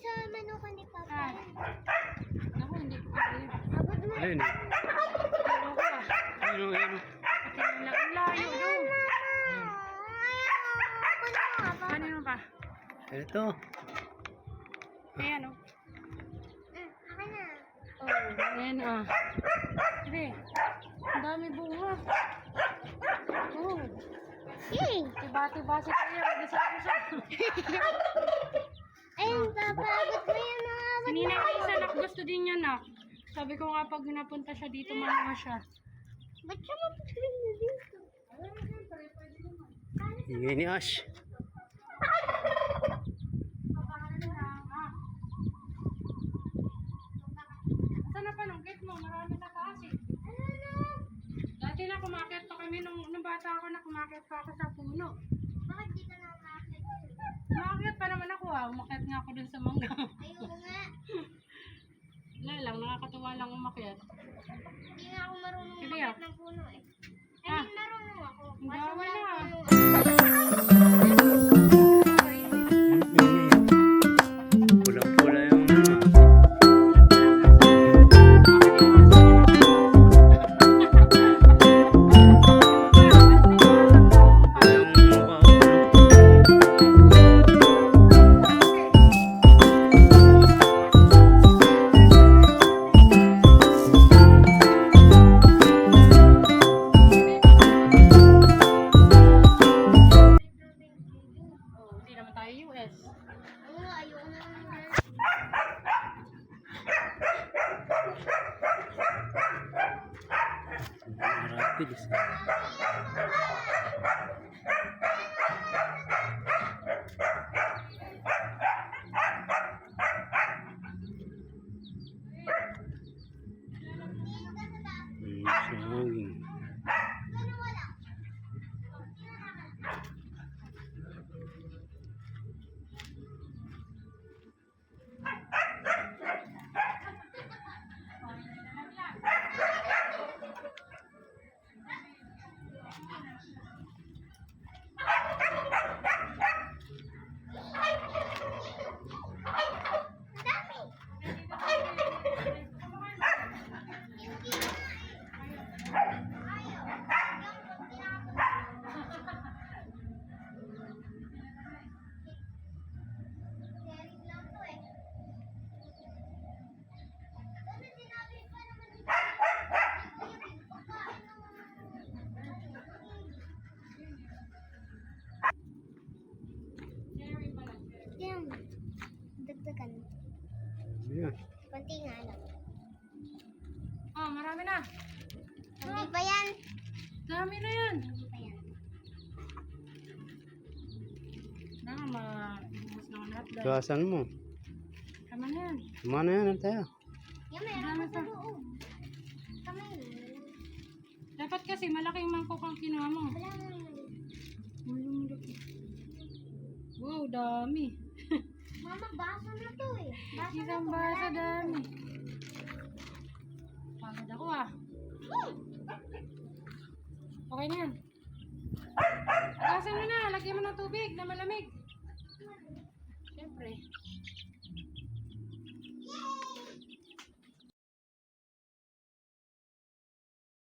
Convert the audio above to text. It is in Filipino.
sa menu ka ni Papa. Ah. Naku, hindi ko kaya. Abot mo. Ayun eh. Pero ka. Ayun, ayun. Ang layo daw. Ako na nga, Papa. Kanino pa? Ito. Ayan, oh. Akin na. Oh, ayan, ah. Sige. Ang dami bunga. Oh. Yay! Tiba-tiba si Kuya. Mag-isa-isa. Ayun, Papa. Abot mo yan mga abot. Si Ninang Lisa, nak, gusto din niya, nak. Sabi ko nga pag napunta siya dito, mamuha siya. Ba't siya mapagpilin na dito? Ingay ni Ash. Saan na panunggit mo? Marami na kasi. Dati na kumakit pa kami nung bata ako na kumakit pa ako sa puno. Bakit di ka na umakit? Umakit pa naman ako ah. Umakit nga ako dun sa mangga. Ayoko nga. Wala lang, nakakatuwa lang umakit. Hindi nga ako marunong Sige, umakit ah. ng puno eh. Ah. Hindi marunong ako. Ang Kaso dami nga na. ako Pulang-pula yung ano. Yung mukha. Oh, hindi naman tayo US. Oo nga, ayoko na naman. Rapid. Sangin. Yan. Dagdagan. Ayan. Konti nga lang. Oh, marami na. Hindi pa yan. Dami na yan. Hindi pa yan. Na, maubos na ang lahat dahil. Gasan mo. Tama na yan. Mana yan ang tayo. Yan, meron pa sa loob. Kamay. Dapat kasi malaking mangkok ang kinuha mo. Wala nga. Wow, dami. Mama, basa na to eh. Basa na Isang to. basa dami. Pagod ako ah. Okay na yan. Agasan mo na. Lagyan mo ng tubig na malamig. Siyempre.